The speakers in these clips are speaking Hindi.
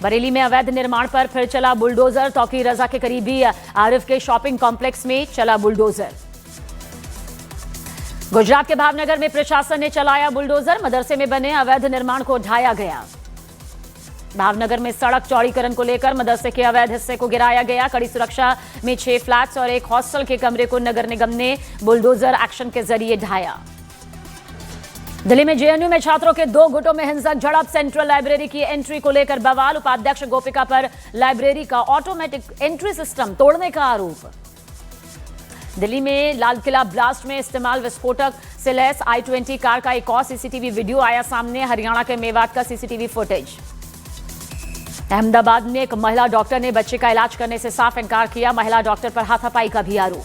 बरेली में अवैध निर्माण पर फिर चला बुलडोजर। तौकीर रजा के करीबी आरिफ के शॉपिंग कॉम्प्लेक्स में चला बुलडोजर। गुजरात के भावनगर में प्रशासन ने चलाया बुलडोजर। मदरसे में बने अवैध निर्माण को ढाया गया। भावनगर में सड़क चौड़ीकरण को लेकर मदरसे के अवैध हिस्से को गिराया गया। कड़ी सुरक्षा में 6 फ्लैट्स और एक हॉस्टल के कमरे को नगर निगम ने बुलडोजर एक्शन के जरिए ढाया। दिल्ली में जेएनयू में छात्रों के 2 गुटों में हिंसक झड़प। सेंट्रल लाइब्रेरी की एंट्री को लेकर बवाल। उपाध्यक्ष गोपिका पर लाइब्रेरी का ऑटोमेटिक एंट्री सिस्टम तोड़ने का आरोप। दिल्ली में लाल किला ब्लास्ट में इस्तेमाल विस्फोटक से लैस i20 कार का एक और सीसीटीवी वीडियो आया सामने। हरियाणा के मेवात का सीसीटीवी फुटेज। अहमदाबाद में एक महिला डॉक्टर ने बच्चे का इलाज करने से साफ इनकार किया। महिला डॉक्टर पर हाथापाई का भी आरोप।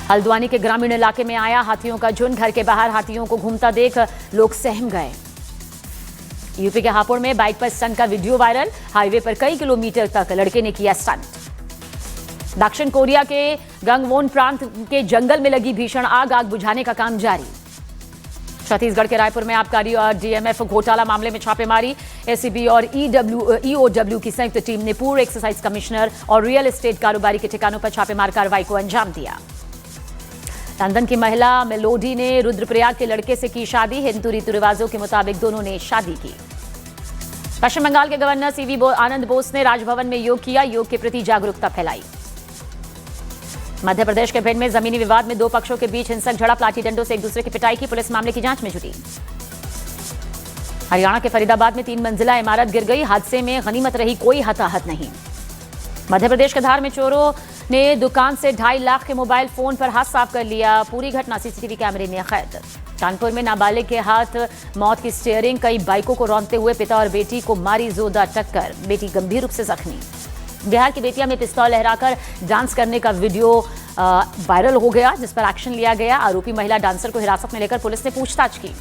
हल्द्वानी के ग्रामीण इलाके में आया हाथियों का झुंड। घर के बाहर हाथियों को घूमता देख लोग सहम गए। यूपी के हापुड़ में बाइक पर स्टंट का वीडियो वायरल। हाईवे पर कई किलोमीटर तक लड़के ने किया स्टंट। दक्षिण कोरिया के गंगवोन प्रांत के जंगल में लगी भीषण आग बुझाने का काम जारी। छत्तीसगढ़ के रायपुर में आबकारी और डीएमएफ घोटाला मामले में छापेमारी। एसीबी और ईओडब्ल्यू की संयुक्त टीम ने पूर्व एक्साइज कमिश्नर और रियल एस्टेट कारोबारी के ठिकानों पर छापेमार कार्रवाई को अंजाम दिया। लंदन की महिला मेलोडी ने रुद्रप्रयाग के लड़के से की शादी। हिंदू रीति रिवाजों के मुताबिक दोनों ने शादी की। पश्चिम बंगाल के गवर्नर सीवी आनंद बोस ने राजभवन में योग किया। योग के प्रति जागरूकता फैलाई। मध्य प्रदेश के भिंड में जमीनी विवाद में 2 पक्षों के बीच हिंसक झड़प। लाठी डंडों से एक दूसरे की पिटाई की। पुलिस मामले की जांच में जुटी। हरियाणा के फरीदाबाद में 3 मंजिला इमारत गिर गई। हादसे में गनीमत रही, कोई हताहत नहीं। मध्य प्रदेश के धार में चोरों ने दुकान से 2.5 लाख के मोबाइल फोन पर हाथ साफ कर लिया। पूरी घटना सीसीटीवी कैमरे में कैद। कानपुर में नाबालिग के हाथ मौत की स्टीयरिंग। कई बाइकों को रौंदते हुए पिता और बेटी को मारी जोरदार टक्कर। बेटी गंभीर रूप से जख्मी। बिहार की बेटियां में पिस्तौल लहराकर डांस करने का वीडियो वायरल हो गया, जिस पर एक्शन लिया गया। आरोपी महिला डांसर को हिरासत में लेकर पुलिस ने पूछताछ की।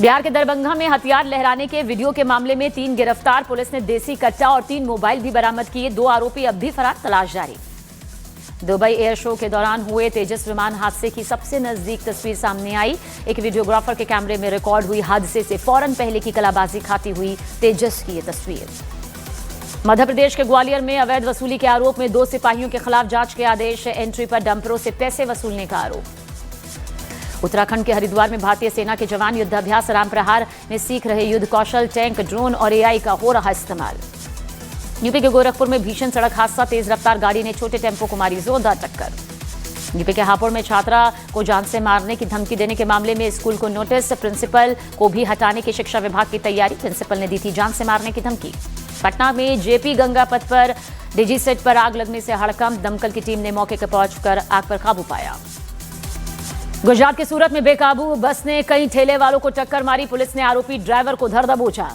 बिहार के दरभंगा में हथियार लहराने के वीडियो के मामले में 3 गिरफ्तार। पुलिस ने देसी कट्टा और 3 मोबाइल भी बरामद किए। 2 आरोपी अब भी फरार, तलाश जारी। दुबई एयर शो के दौरान हुए तेजस विमान हादसे की सबसे नजदीक तस्वीर सामने आई। एक वीडियोग्राफर के कैमरे में रिकॉर्ड हुई हादसे से फौरन पहले की कलाबाजी खाती हुई तेजस की ये तस्वीर। मध्य प्रदेश के ग्वालियर में अवैध वसूली के आरोप में 2 सिपाहियों के खिलाफ जांच के आदेश। एंट्री पर डंपरों से पैसे वसूलने का आरोप। उत्तराखंड के हरिद्वार में भारतीय सेना के जवान युद्धाभ्यास राम प्रहार में सीख रहे युद्ध कौशल। टैंक, ड्रोन और एआई का हो रहा इस्तेमाल। यूपी के गोरखपुर में भीषण सड़क हादसा। तेज रफ्तार गाड़ी ने छोटे टेम्पो को मारी जोरदार टक्कर। यूपी के हापुड़ में छात्रा को जान से मारने की धमकी देने के मामले में स्कूल को नोटिस। प्रिंसिपल को भी हटाने की शिक्षा विभाग की तैयारी। प्रिंसिपल ने दी थी जान से मारने की धमकी। पटना में जेपी गंगा पथ पर डिजी सेट पर आग लगने से हड़कंप। दमकल की टीम ने मौके पर पहुंचकर आग पर काबू पाया। गुजरात के सूरत में बेकाबू बस ने कई ठेले वालों को टक्कर मारी। पुलिस ने आरोपी ड्राइवर को धर दबोचा।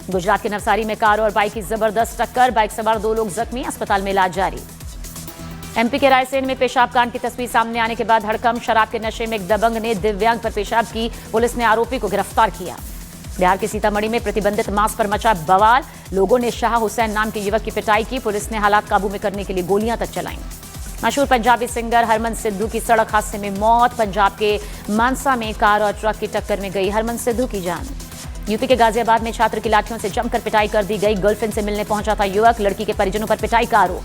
गुजरात के नवसारी में कार और बाइक की जबरदस्त टक्कर। बाइक सवार 2 लोग जख्मी, अस्पताल में इलाज जारी। एमपी के रायसेन में पेशाब कांड की तस्वीर सामने आने के बाद हड़कंप। शराब के नशे में एक दबंग ने दिव्यांग पर पेशाब की। पुलिस ने आरोपी को गिरफ्तार किया। बिहार के सीतामढ़ी में प्रतिबंधित मांस पर मचा बवाल। लोगों ने शाह हुसैन नाम के युवक की पिटाई की। पुलिस ने हालात काबू में करने के लिए गोलियां तक चलाईं। मशहूर पंजाबी सिंगर हरमन सिद्धू की सड़क हादसे में मौत। पंजाब के मानसा में कार और ट्रक की टक्कर में गई हरमन सिद्धू की जान। यूपी के गाजियाबाद में छात्र की लाठियों से जमकर पिटाई कर दी गई। गर्लफ्रेंड से मिलने पहुंचा था युवक। लड़की के परिजनों पर पिटाई का आरोप।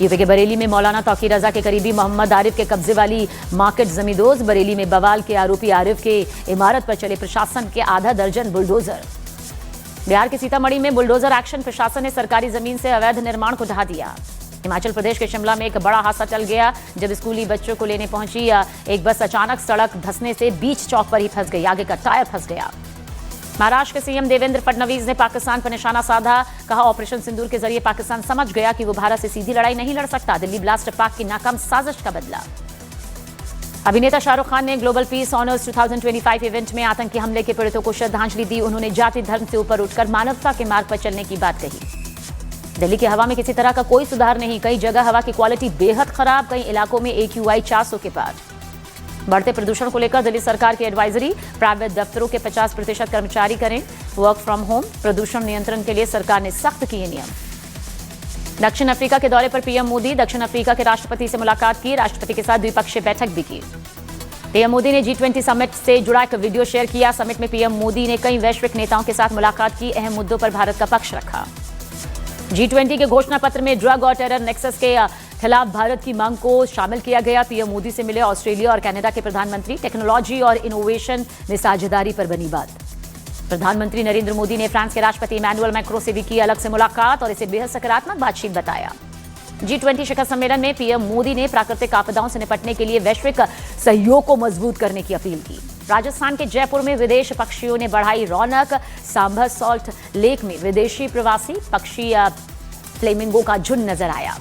यूपी के बरेली में मौलाना तौकीर रजा के करीबी मोहम्मद आरिफ के कब्जे वाली मार्केट जमींदोज। बरेली में बवाल के आरोपी आरिफ के इमारत पर चले प्रशासन के आधा दर्जन बुलडोजर। बिहार के सीतामढ़ी में बुलडोजर एक्शन। प्रशासन ने सरकारी जमीन से अवैध निर्माण को ढहा दिया। हिमाचल प्रदेश के शिमला में एक बड़ा हादसा टल गया जब स्कूली बच्चों को लेने पहुंची एक बस अचानक सड़क धंसने से बीच चौक पर ही फंस गई। आगे का टायर फंस गया। महाराष्ट्र के सीएम देवेंद्र फडणवीस ने पाकिस्तान पर निशाना साधा। कहा, ऑपरेशन सिंदूर के जरिए पाकिस्तान समझ गया कि वो भारत से सीधी लड़ाई नहीं लड़ सकता। दिल्ली ब्लास्ट पाक की नाकाम साजिश का बदला। अभिनेता शाहरुख खान ने ग्लोबल पीस ऑनर्स 2025 इवेंट में आतंकी हमले के पीड़ितों को श्रद्धांजलि दी। उन्होंने जाति धर्म से ऊपर उठकर मानवता के मार्ग पर चलने की बात कही। दिल्ली की हवा में किसी तरह का कोई सुधार नहीं। कई जगह हवा की क्वालिटी बेहद खराब। कई इलाकों में AQI 400 के पार। बढ़ते प्रदूषण को लेकर दिल्ली सरकार की एडवाइजरी। प्राइवेट दफ्तरों के 50% कर्मचारी करें वर्क फ्रॉम होम। प्रदूषण नियंत्रण के लिए सरकार ने सख्त किए नियम। दक्षिण अफ्रीका के दौरे पर पीएम मोदी दक्षिण अफ्रीका के राष्ट्रपति से मुलाकात की। राष्ट्रपति के साथ द्विपक्षीय बैठक भी की। पीएम मोदी ने G20 समिट से जुड़ा एक वीडियो शेयर किया। समिट में पीएम मोदी ने कई वैश्विक नेताओं के साथ मुलाकात की, अहम मुद्दों पर भारत का पक्ष रखा। G20 के घोषणा पत्र में ड्रग और टेरर नेक्सस के खिलाफ भारत की मांग को शामिल किया गया। पीएम मोदी से मिले ऑस्ट्रेलिया और कनाडा के प्रधानमंत्री। टेक्नोलॉजी और इनोवेशन में साझेदारी पर बनी बात। प्रधानमंत्री नरेंद्र मोदी ने फ्रांस के राष्ट्रपति इमैनुअल मैक्रों से भी की अलग से मुलाकात और इसे बेहद सकारात्मक बातचीत बताया। G20 शिखर सम्मेलन में पीएम मोदी ने प्राकृतिक आपदाओं से निपटने के लिए वैश्विक सहयोग को मजबूत करने की अपील की। राजस्थान के जयपुर में विदेश पक्षियों ने बढ़ाई रौनक। सांभर सॉल्ट लेक में विदेशी प्रवासी पक्षी फ्लेमिंगो का झुंड नजर आया।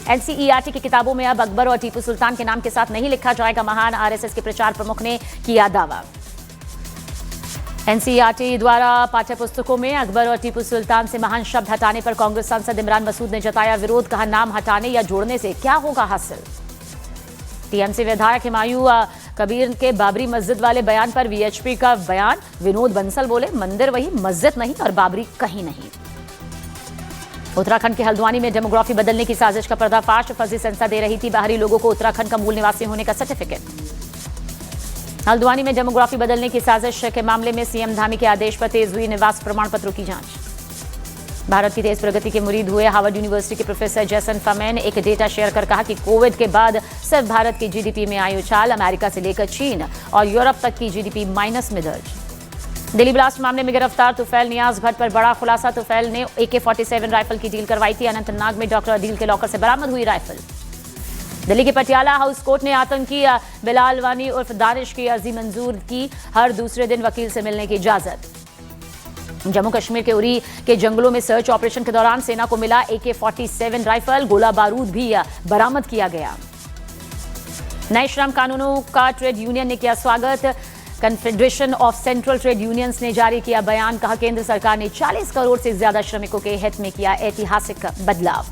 एनसीईआरटी की किताबों में अब अकबर और टीपू सुल्तान के नाम के साथ नहीं लिखा जाएगा, महान आरएसएस के प्रचार प्रमुख ने किया दावा। एनसीईआरटी द्वारा पाठ्य पुस्तकों में अकबर और टीपू सुल्तान से महान शब्द हटाने पर कांग्रेस सांसद इमरान मसूद ने जताया विरोध। कहा, नाम हटाने या जोड़ने से क्या होगा हासिल। टीएमसी विधायक हुमायूं कबीर के बाबरी मस्जिद वाले बयान पर वीएचपी का बयान। विनोद बंसल बोले, मंदिर वही, मस्जिद नहीं और बाबरी कहीं नहीं। उत्तराखंड के हल्द्वानी में डेमोग्राफी बदलने की साजिश का पर्दाफाश। फर्जी संस्था दे रही थी बाहरी लोगों को उत्तराखंड का मूल निवासी होने का सर्टिफिकेट। हल्द्वानी में डेमोग्राफी बदलने की साजिश के मामले में सीएम धामी के आदेश पर तेज हुई निवास प्रमाण पत्रों की जांच। भारत की तेज प्रगति के मुरीद हुए हार्वर्ड यूनिवर्सिटी के प्रोफेसर जैसन फमेन ने एक डेटा शेयर कर कहा कि कोविड के बाद सिर्फ भारत की जीडीपी में आई उछाल। अमेरिका से लेकर चीन और यूरोप तक की जीडीपी माइनस में दर्ज। दिल्ली ब्लास्ट मामले में गिरफ्तार तुफैल नियाज भट्ट पर बड़ा खुलासा। तुफैल ने AK-47 राइफल की डील करवाई थी। अनंतनाग में डॉक्टर अदील के लॉकर से बरामद हुई राइफल। दिल्ली के पटियाला हाउस कोर्ट ने आतंकी बिलाल वानी उर्फ दानिश की अर्जी मंजूर की। हर दूसरे दिन वकील से मिलने की इजाजत। जम्मू कश्मीर के उरी के जंगलों में सर्च ऑपरेशन के दौरान सेना को मिला AK-47 राइफल। गोला बारूद भी बरामद किया गया। नए श्रम कानूनों का ट्रेड यूनियन ने किया स्वागत। Confederation of central trade unions ने जारी किया बयान। कहा, केंद्र सरकार ने 40 करोड़ से ज्यादा श्रमिकों के हित में किया ऐतिहासिक बदलाव।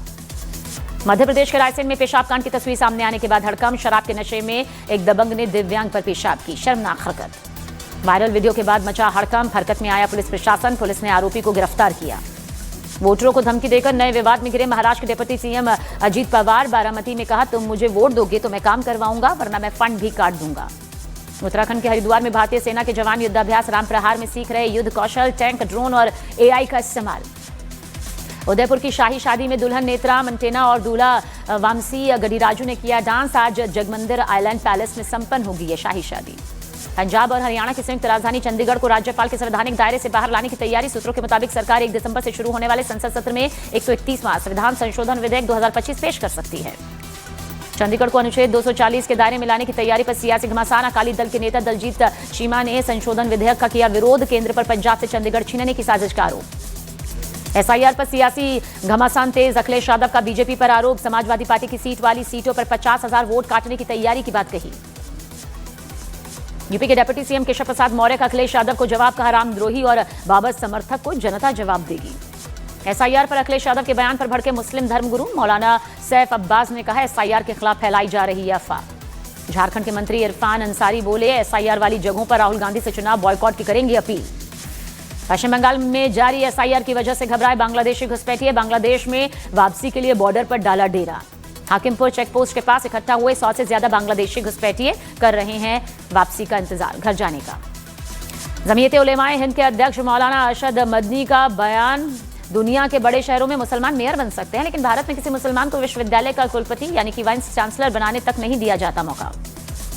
मध्य प्रदेश के रायसेन में पेशाब कांड की तस्वीर सामने आने के बाद हड़कंप। शराब के नशे में एक दबंग ने दिव्यांग पर पेशाब की, शर्मनाक हरकत। वायरल वीडियो के बाद मचा हड़कंप। हरकत में आया पुलिस प्रशासन। पुलिस ने आरोपी को गिरफ्तार किया। वोटरों को धमकी देकर नए विवाद में घिरे महाराष्ट्र के डिप्टी सीएम अजीत पवार। बारामती में कहा, तुम मुझे वोट दोगे तो मैं काम करवाऊंगा, वरना मैं फंड भी काट दूंगा। उत्तराखंड के हरिद्वार में भारतीय सेना के जवान युद्धाभ्यास राम प्रहार में सीख रहे युद्ध कौशल, टैंक, ड्रोन और AI का इस्तेमाल। उदयपुर की शाही शादी में दुल्हन नेत्रा मंटेना और दूल्हा वामसी गढ़ीराजू ने किया डांस। आज जगमंदिर आइलैंड पैलेस में संपन्न होगी ये शाही शादी। पंजाब और हरियाणा की संयुक्त राजधानी चंडीगढ़ को राज्यपाल के संवैधानिक दायरे से बाहर लाने की तैयारी। सूत्रों के मुताबिक सरकार 1 दिसंबर से शुरू होने वाले संसद सत्र में 131वां संविधान संशोधन विधेयक 2025 पेश कर सकती है। चंडीगढ़ को अनुच्छेद 240 के दायरे में लाने की तैयारी पर सियासी घमासान। अकाली दल के नेता दलजीत चीमा ने संशोधन विधेयक का किया विरोध। केंद्र पर पंजाब से चंडीगढ़ छीनने की साजिश का आरोप। SIR पर सियासी घमासान तेज। अखिलेश यादव का बीजेपी पर आरोप। समाजवादी पार्टी की सीट वाली सीटों पर 50,000 वोट काटने की तैयारी की बात कही। यूपी के डिप्टी सीएम केशव प्रसाद मौर्य का अखिलेश यादव को जवाब। कहा, रामद्रोही और बाबत समर्थक को जनता जवाब देगी। SIR पर अखिलेश यादव के बयान पर भड़के मुस्लिम धर्मगुरु। मौलाना सैफ अब्बास ने कहा, SIR के खिलाफ फैलाई जा रही है अफवाह। झारखंड के मंत्री इरफान अंसारी बोले, SIR वाली जगहों पर राहुल गांधी से चुनाव बॉयकॉट की करेंगे अपील। पश्चिम बंगाल में जारी SIR की वजह से घबराए बांग्लादेशी घुसपैठिए। बांग्लादेश में वापसी के लिए बॉर्डर पर डाला डेरा। हाकिमपुर चेकपोस्ट के पास इकट्ठा हुए 100 से ज्यादा बांग्लादेशी घुसपैठिए कर रहे हैं वापसी का इंतजार, घर जाने का। जमीयत उलेमाए हिंद के अध्यक्ष मौलाना अरशद मदनी का बयान। दुनिया के बड़े शहरों में मुसलमान मेयर बन सकते हैं, लेकिन भारत में किसी मुसलमान को विश्वविद्यालय का कुलपति यानी कि वाइस चांसलर बनाने तक नहीं दिया जाता मौका।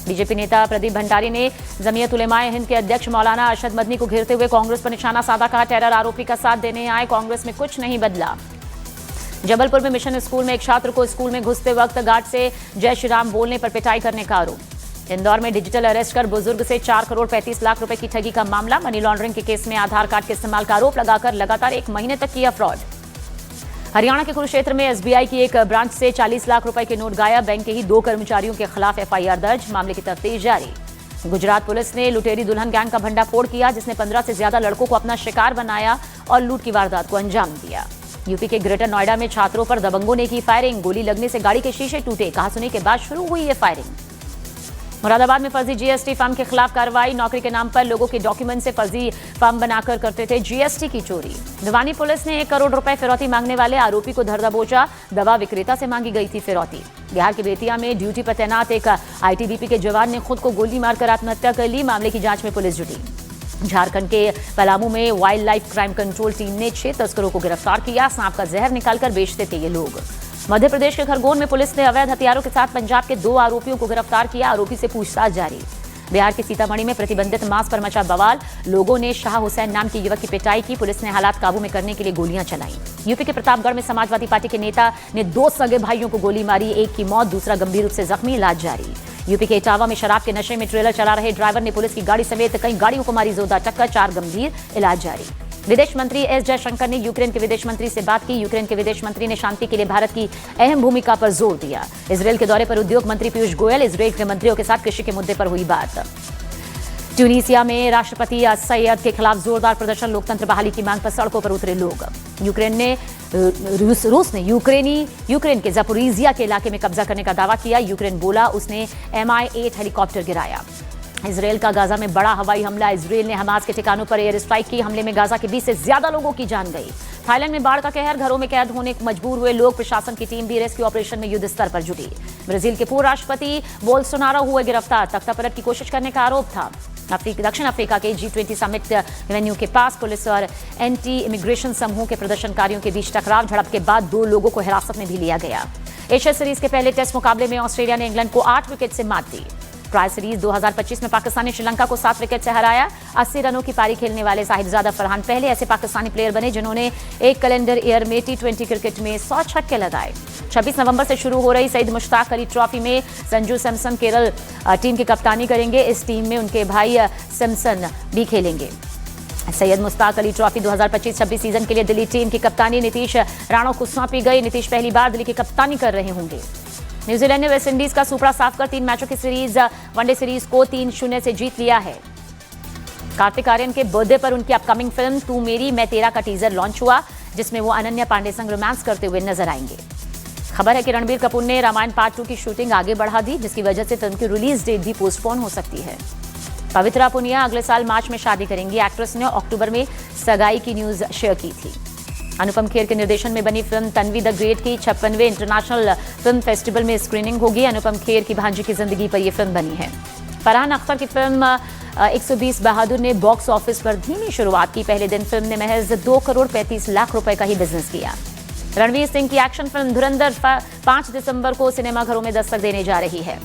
बीजेपी नेता प्रदीप भंडारी ने जमीयत उलेमाए हिंद के अध्यक्ष मौलाना अरशद मदनी को घेरते हुए कांग्रेस पर निशाना साधा। कहा, टेरर आरोपी का साथ देने आए कांग्रेस में कुछ नहीं बदला। जबलपुर में मिशन स्कूल में एक छात्र को स्कूल में घुसते वक्त गार्ड से जय श्री राम बोलने पर पिटाई करने का आरोप। इंदौर में डिजिटल अरेस्ट कर बुजुर्ग से 4 करोड़ 35 लाख रुपए की ठगी का मामला। मनी लॉन्ड्रिंग के केस में आधार कार्ड के इस्तेमाल का आरोप लगाकर लगातार 1 महीने तक किया फ्रॉड। हरियाणा के कुरुक्षेत्र में SBI की एक ब्रांच से 40 लाख रुपए के नोट गायब। बैंक के ही 2 कर्मचारियों के खिलाफ FIR दर्ज। मामले की तफ्तीश जारी। गुजरात पुलिस ने लुटेरी दुल्हन गैंग का भंडाफोड़ किया, जिसने 15 से ज्यादा लड़कों को अपना शिकार बनाया और लूट की वारदात को अंजाम दिया। यूपी के ग्रेटर नोएडा में छात्रों पर दबंगों ने की फायरिंग। गोली लगने से गाड़ी के शीशे टूटे। कहासुनी के बाद शुरू हुई ये फायरिंग। मुरादाबाद में फर्जी जीएसटी फर्म के खिलाफ कार्रवाई। नौकरी के नाम पर लोगों के डॉक्यूमेंट से फर्जी फर्म बनाकर करते थे जीएसटी की चोरी। भिवानी पुलिस ने 1 करोड़ रुपए फिरौती मांगने वाले आरोपी को धर दबोचा। दवा विक्रेता से मांगी गई थी फिरौती। बिहार के बेतिया में ड्यूटी पर तैनात एक आईटीबीपी के जवान ने खुद को गोली मारकर आत्महत्या कर ली। मामले की जांच में पुलिस जुटी। झारखंड के पलामू में wild life crime control team ने 6 तस्करों को गिरफ्तार किया। सांप का जहर निकालकर बेचते थे ये लोग। मध्य प्रदेश के खरगोन में पुलिस ने अवैध हथियारों के साथ पंजाब के 2 आरोपियों को गिरफ्तार किया। आरोपी से पूछताछ जारी। बिहार के सीतामढ़ी में प्रतिबंधित मांस पर मचा बवाल। लोगों ने शाह हुसैन नाम के युवक की पिटाई की। पुलिस ने हालात काबू में करने के लिए गोलियां चलाई। यूपी के प्रतापगढ़ में समाजवादी पार्टी के नेता ने 2 सगे भाइयों को गोली मारी। एक की मौत, दूसरा गंभीर रूप से जख्मी, इलाज जारी। यूपी के इटावा में शराब के नशे में ट्रेलर चला रहे ड्राइवर ने पुलिस की गाड़ी समेत कई गाड़ियों को मारी जोरदार टक्कर। 4 गंभीर, इलाज जारी। विदेश मंत्री एस जयशंकर ने यूक्रेन के विदेश मंत्री से बात की। यूक्रेन के विदेश मंत्री ने शांति के लिए भारत की अहम भूमिका पर जोर दिया। इजरायल के दौरे पर उद्योग मंत्री पीयूष गोयल। इजरायल के मंत्रियों के साथ कृषि के मुद्दे पर हुई बात। ट्यूनीसिया में राष्ट्रपति सैयद के खिलाफ जोरदार प्रदर्शन। लोकतंत्र बहाली की मांग पर सड़कों पर उतरे लोग। रूस ने यूक्रेन के ज़पोरिजिया के इलाके में कब्जा करने का दावा किया। यूक्रेन बोला उसने Mi-8 हेलीकॉप्टर गिराया। इजरायल का गाजा में बड़ा हवाई हमला। इजरायल ने हमास के ठिकानों पर एयर स्ट्राइक की। हमले में गाजा के 20 से ज्यादा लोगों की जान गई। थाईलैंड में बाढ़ का कहर। घरों में कैद होने को मजबूर हुए लोग। प्रशासन की टीम भी रेस्क्यू ऑपरेशन में युद्ध स्तर पर जुटी। ब्राजील के पूर्व राष्ट्रपति बोल्सोनारो हुए गिरफ्तार। तख्तापलट की कोशिश करने का आरोप था। दक्षिण अफ्रीका के G20 समिट वेन्यू के पास पुलिस और एंटी इमिग्रेशन समूह के प्रदर्शनकारियों के बीच टकराव। झड़प के बाद 2 लोगों को हिरासत में भी लिया गया। एशिया सीरीज के पहले टेस्ट मुकाबले में ऑस्ट्रेलिया ने इंग्लैंड को 8 विकेट से मात दी। ट्राई सीरीज 2025 में पाकिस्तान ने श्रीलंका को 7 विकेट से हराया। 80 रनों की पारी खेलने वाले साहिबजादा फरहान पहले ऐसे पाकिस्तानी प्लेयर बने जिन्होंने एक कैलेंडर ईयर में T20 क्रिकेट में 100 छक्के लगाए। 26 नवंबर से शुरू हो रही सईद मुश्ताक अली ट्रॉफी में संजू सैमसन केरल टीम की कप्तानी करेंगे। इस टीम में उनके भाई सैमसन भी खेलेंगे। सैयद मुश्ताक अली ट्रॉफी 2025-26 सीजन के लिए दिल्ली टीम की कप्तानी नीतीश राणा को सौंपी गई। नीतीश पहली बार दिल्ली की कप्तानी कर रहे होंगे। न्यूजीलैंड ने वेस्टइंडीज का सुपड़ा साफ कर 3 मैचों की सीरीज वनडे सीरीज को 3-0 से जीत लिया है। कार्तिक आर्यन के बर्थडे पर उनकी अपकमिंग फिल्म तू मेरी मैं तेरा का टीजर लॉन्च हुआ, जिसमें वो अनन्या पांडे संग रोमांस करते हुए नजर आएंगे। खबर है कि रणबीर कपूर ने रामायण पार्ट 2 की शूटिंग आगे बढ़ा दी, जिसकी वजह से फिल्म की रिलीज डेट भी पोस्टपोन हो सकती है। पवित्रा पुनिया अगले साल मार्च में शादी करेंगी। एक्ट्रेस ने अक्टूबर में सगाई की न्यूज शेयर की थी। अनुपम खेर के निर्देशन में बनी फिल्म तन्वी द ग्रेट की 56वें इंटरनेशनल फिल्म फेस्टिवल में स्क्रीनिंग होगी। अनुपम खेर की भांजी की जिंदगी पर यह फिल्म बनी है। फरहान अख्तर की फिल्म 120 बहादुर ने बॉक्स ऑफिस पर धीमी शुरुआत की। पहले दिन फिल्म ने महज 2 करोड़ 35 लाख रुपए का ही बिजनेस किया। रणवीर सिंह की एक्शन फिल्म धुरंधर 5 दिसंबर को सिनेमाघरों में दस्तक देने जा रही है।